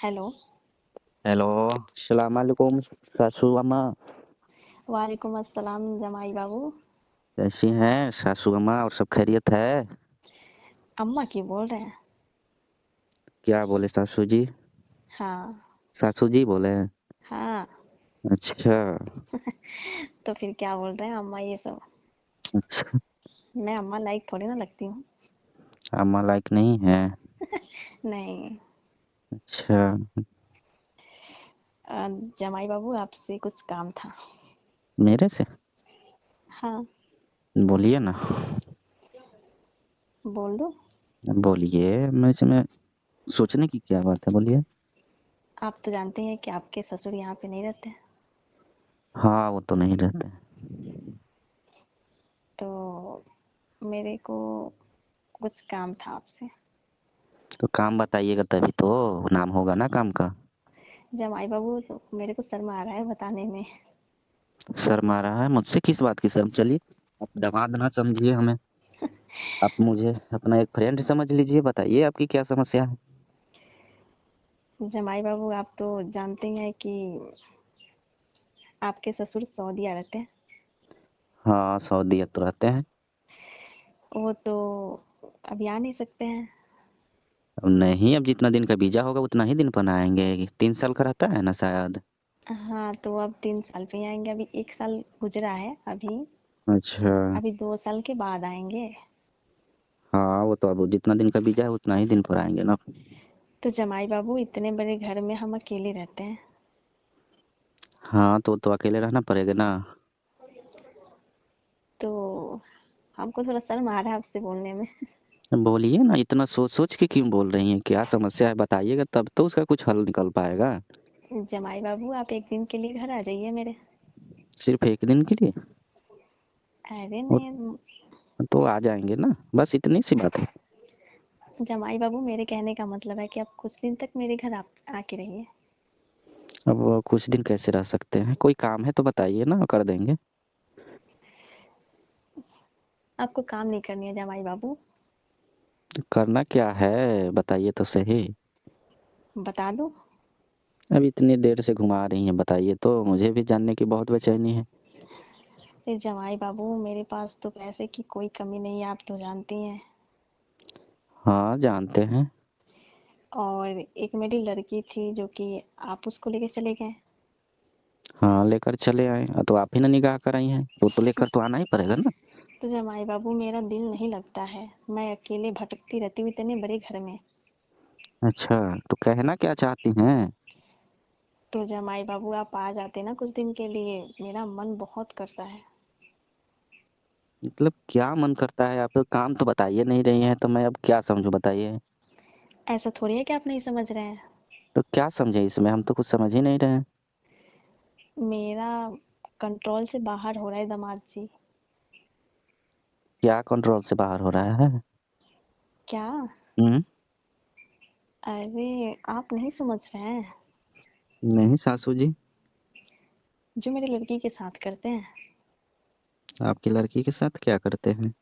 Hello. Hello. सलाम वालेकुम सासू अम्मा। वालेकुम अस्सलाम जमाई बाबू। कैसी हैं सासू अम्मा, और सब खैरियत है? अम्मा की बोल रहे हैं? क्या बोले सासू जी? हाँ। सासू जी बोले हैं? हाँ। अच्छा। तो फिर क्या बोल रहे हैं अम्मा ये सब? अच्छा। मैं अम्मा लाइक थोड़ी ना लगती हूँ। अम्मा लायक नहीं है? नहीं। अच्छा। जमाई बाबू आपसे कुछ काम था। मेरे से? हाँ। बोलिए ना। बोल दो। बोलिए, में सोचने की क्या बात है, बोलिए। आप तो जानते हैं कि आपके ससुर यहाँ पे नहीं रहते। हाँ, वो तो नहीं रहते। तो मेरे को कुछ काम था आपसे। तो काम बताइएगा तभी तो नाम होगा ना काम का। जमाई बाबू तो मेरे को शर्म आ रहा है बताने में। शर्म आ रहा है? मुझसे किस बात की शर्म? चलिए, आप दामाद ना समझिए हमें, आप मुझे अपना एक फ्रेंड समझ लीजिए। बताइए आपकी क्या समस्या है। जमाई बाबू आप तो जानते ही हैं कि आपके ससुर सऊदीया रहते हैं। हाँ, सऊदीयत तो रहते हैं। वो तो अभी आ नहीं सकते हैं। अब नहीं, अब जितना दिन का वीजा होगा उतना ही दिन पर आएंगे। 3 साल का रहता है ना शायद। हाँ तो अब 3 साल पे ही आएंगे। अभी 1 साल गुजरा है अभी। अच्छा। अभी 2 साल के बाद आएंगे। हाँ, वो तो अब जितना दिन का वीजा है उतना ही दिन पर आएंगे ना। तो जमाई बाबू इतने बड़े घर में हम अकेले रहते हैं। हाँ, तो अकेले रहना पड़ेगा ना। तो हमको थोड़ा शर्म आ रहा है आपसे बोलने में। बोलिए ना, इतना सोच सोच के क्यों बोल रही हैं? क्या समस्या है बताइएगा, तब तो उसका कुछ हल निकल पाएगा। जमाई बाबू आप एक दिन के लिए घर आ जाइए मेरे। सिर्फ एक दिन के लिए? अरे वो नहीं। तो आ जाएंगे ना, बस इतनी सी बात है। जमाई बाबू मेरे कहने का मतलब है कि आप कुछ दिन तक मेरे घर आप आके रहिए। अब वो कुछ दिन कैसे रह सकते हैं? कोई काम है तो बताइए ना, कर देंगे। आपको काम नहीं करनी है जमाई बाबू। करना क्या है बताइए तो सही। बता दो। अब इतनी देर से घुमा रही हैं, बताइए तो, मुझे भी जानने की बहुत बेचैनी है। जमाई बाबू मेरे पास तो पैसे की कोई कमी नहीं है, आप तो जानती हैं। हाँ, जानते हैं। और एक मेरी लड़की थी जो कि आप उसको लेके चले गए। हाँ, लेकर चले आए। तो आप ही ना निकाह कराई हैं, तो लेकर तो आना ही पड़ेगा ना। तो जमाई बाबू मेरा दिल नहीं लगता है। मैं अकेले भटकती रहती हूँ इतने बड़े घर में। अच्छा, तो कहना क्या चाहती हैं? तो जमाई बाबू आप आ जाते ना कुछ दिन के लिए, मेरा मन बहुत करता है। मतलब क्या मन करता है? आप काम तो बताइए नहीं रही हैं, तो मैं अब क्या समझूं, बताइए। ऐसा थोड़ी है कि आप नहीं समझ रहे हैं। तो क्या समझे इसमें? हम तो कुछ समझ ही नहीं रहे हैं। मेरा कंट्रोल से बाहर हो रहा है दामाद जी। क्या कंट्रोल से बाहर हो रहा है? क्या? हम्म। अरे आप नहीं समझ रहे हैं। नहीं सासू जी। जो मेरी लड़की के साथ करते हैं। आपकी लड़की के साथ क्या करते हैं?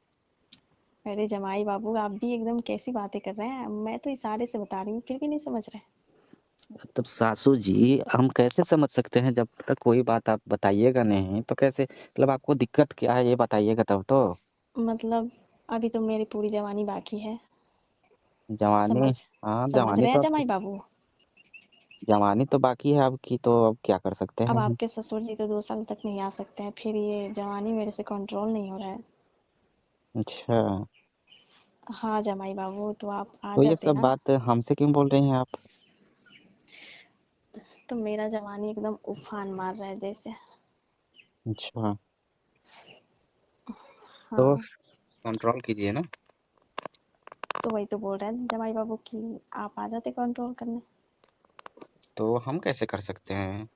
अरे जमाई बाबू आप भी एकदम कैसी बातें कर रहे हैं। मैं तो इशारे से बता रही हूँ फिर भी नहीं समझ रहे। तब सासू जी, हम कैसे समझ सकते हैं जब तक कोई बात आप बताइएगा नहीं? तो कैसे, मतलब आपको दिक्कत क्या है ये बताइएगा तब तो। मतलब अभी तो मेरी पूरी जवानी बाकी है। जवानी? समझ हाँ, समझ रहे हैं जमाई बाबू। जवानी तो बाकी है आपकी, तो अब क्या कर सकते अब हैं हम। आपके ससुर जी तो 2 साल तक नहीं आ सकते हैं, फिर ये जवानी मेरे से कंट्रोल नहीं हो रहा है। अच्छा। हाँ जमाई बाबू तो आप आ तो ये जाते सब ना। बात हमसे क्यों बोल रही हैं आप? तो मेरा जवानी एकदम उफान मार रहा है जैसे। अच्छा। तो हाँ। कंट्रोल कीजिए ना। तो वही तो बोल रहे हैं जमाई बाबू कि आप आ जाते कंट्रोल करने। तो हम कैसे कर सकते हैं?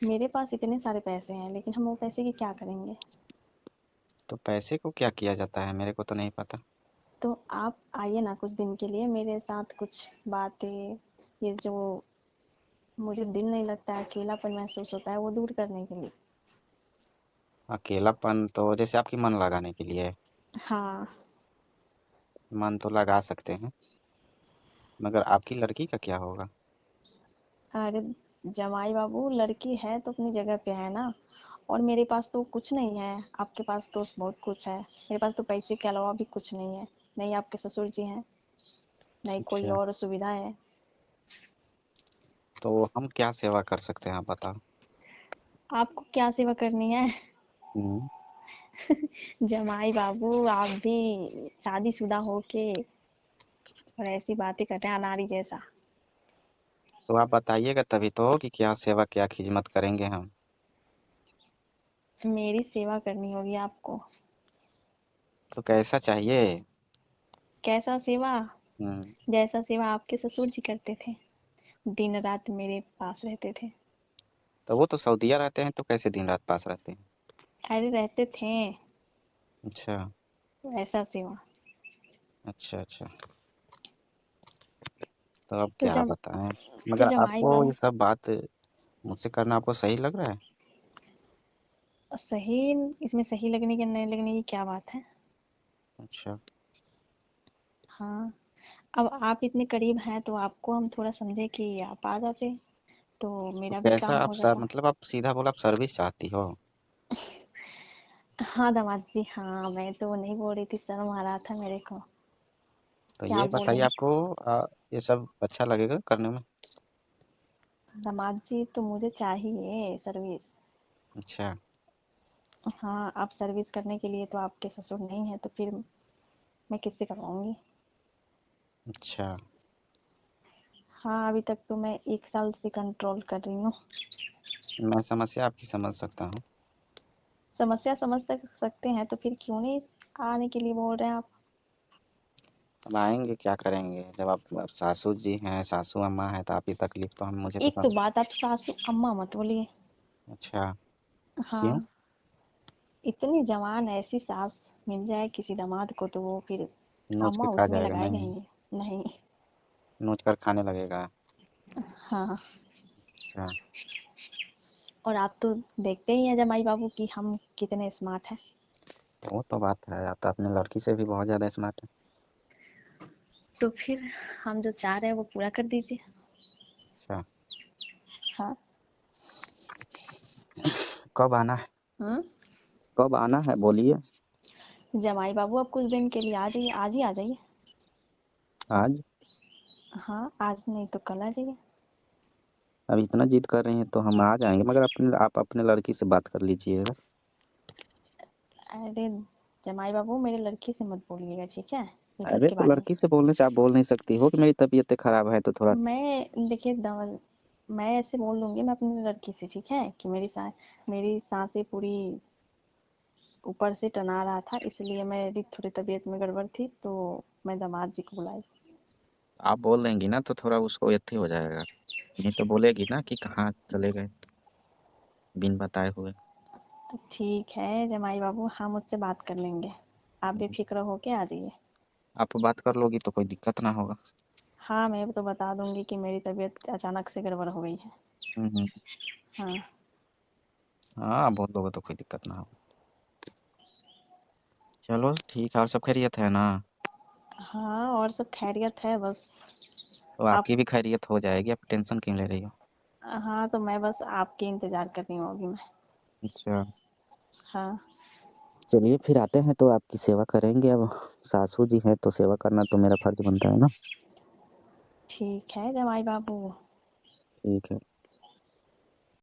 मेरे पास इतने सारे पैसे हैं लेकिन हम वो पैसे की क्या करेंगे। तो पैसे को क्या किया जाता है, मेरे को तो नहीं पता। तो आप आइए ना कुछ दिन के लिए मेरे साथ, कुछ बातें, ये जो मुझे दिल नहीं लगता है, अकेलापन महसूस होता है, वो दूर करने के लिए। अकेलापन तो जैसे आपकी मन लगाने के लिए? हाँ। मन तो लगा सकते हैं, मगर आपकी लड़की का क्या होगा? अरे जमाई बाबू, लड़की है तो अपनी जगह पे है ना। और मेरे पास तो कुछ नहीं है, आपके पास तो बहुत कुछ है। मेरे पास तो पैसे के अलावा भी कुछ नहीं है। नहीं आपके ससुर जी हैं, नहीं कोई अच्छा, और सुविधा है। तो हम क्या सेवा कर सकते हैं आप बताओ। आपको क्या सेवा करनी है? हम्म, जमाई बाबू, आप भी शादीशुदा होके और ऐसी बातें कर रहे हैं अनारी जैसा। तो आप बताइएगा तभी तो कि क्या सेवा क्या खिदमत करेंगे हम। मेरी सेवा करनी होगी आपको। तो कैसा चाहिए। कैसा सेवा? हम्म, जैसा सेवा आपके ससुर जी करते थे, दिन रात मेरे पास रहते थे। तो वो तो सऊदीया रहते हैं तो कैसे दिन रात पास रहते हैं। अरे रहते थे। अच्छा, ऐसा सेवा। अच्छा, अच्छा। तो अब तो क्या जम बताएं। तो मगर जमाई आपको ये बाबू, सब बात मुझसे करना आपको सही लग रहा है। सही, इसमें सही लगने की नहीं लगने की क्या बात है? अच्छा, हाँ। अब आप इतने करीब हैं तो आपको हम थोड़ा समझे कि आप आ जाते तो तो मेरा भी कैसा काम आप हो सर जाता। मतलब आप सीधा बोला आप सर्विस चाहती हो। हाँ दामाद जी, हाँ मैं तो नहीं बोल रही थी, शर्म आ रहा था मेरे को। तो क्या ये बताइए बोलूं? आपको ये सब अच्छा लगेगा करने में। दामाद जी तो मुझे चाहिए सर्विस। अच्छा, हाँ, आप सर्विस करने के लिए तो आपके ससुर नहीं है तो फिर मैं किससे करवाऊंगी? अच्छा। हाँ, अभी तक तो मैं 1 साल से कंट्रोल कर रही हूँ। मैं समस्या आपकी समझ सकता हूँ। समस्या समझ सकते हैं तो फिर क्यों नहीं आने के लिए बोल रहे हैं आप? अब आएंगे क्या करेंगे जब आप सासू जी हैं सासू अम्मा है तो आप ही तकलीफ तो हम मुझे तो एक तो बात, आप सासू अम्मा मत बोलिए। अच्छा। क्यों। हाँ, इतनी जवान ऐसी सास मिल जाए किसी दामाद को तो वो फिर नोच के अम्मा खा उसमें जाएगा लगाएगा नहीं। ही नहीं। नहीं। नोच कर खाने लगेगा। हाँ। अच्छा। और आप तो देखते ही हैं जमाई बाबू कि हम कितने स्मार्ट हैं। वो तो बात है आप तो अपने लड़की से भी बहुत ज्यादा स्मार्ट है। तो फिर हम जो चाह रहे हैं वो पूरा कर दीजिए। अच्छा। हाँ। कब आना है। हम्म। कब आना है बोलिए। जमाई बाबू, अब कुछ दिन के लिए आ जाइए, आज ही आ जाइए। आज। हाँ, आज नहीं तो कल आ जाइए। अब इतना जिद कर रही हैं तो हम आ जाएंगे मगर अपने आप अपने लड़की से बात कर लीजिएगा। अरे जमाई बाबू, मेरे लड़की से मत बोलिएगा, ठीक है, ये सब अरे के तो बारे में। लड़की से बोलने से आप बोल नहीं सकती हो कि मेरी तबीयत खराब है तो थोड़ा। मैं देखिए मैं ऐसे बोल दूंगी मैं अपनी लड़की से, ठीक है, कि मेरी सांसें पूरी ऊपर से टना रहा था, इसलिए मेरी थोड़ी तबीयत में गड़बड़ थी तो मैं दामाद जी को बुलाई। आप बोल देंगी ना तो थोड़ा उसको यत्ती हो जाएगा। नहीं तो बोलेगी ना कि कहाँ चले गए बिन बताए हुए। ठीक है जमाई बाबू, हम मुझसे बात कर लेंगे। आप बेफिक्र होके आ जाइए। आप बात कर लोगी तो कोई दिक्कत ना होगा। हाँ, मैं तो बता दूंगी कि मेरी तबीयत अचानक से गड़बड़ हो गई है। हम्म। हाँ। हाँ बोल दोगे तो कोई दिक्कत ना होगा। चलो ठीक है और सब खैरियत है ना। हाँ, और सब खैरियत है बस। तो आप। आपकी भी खैरियत हो जाएगी आप टेंशन क्यों ले रही हो। हाँ, तो मैं बस आपके इंतजार कर रही हूँ अभी मैं। अच्छा। हाँ। चलिए फिर आते हैं तो आपकी सेवा करेंगे अब। सासू जी हैं तो सेवा करना तो मेरा फर्ज बनता है ना। ठीक है जमाई बाबू। ठीक है।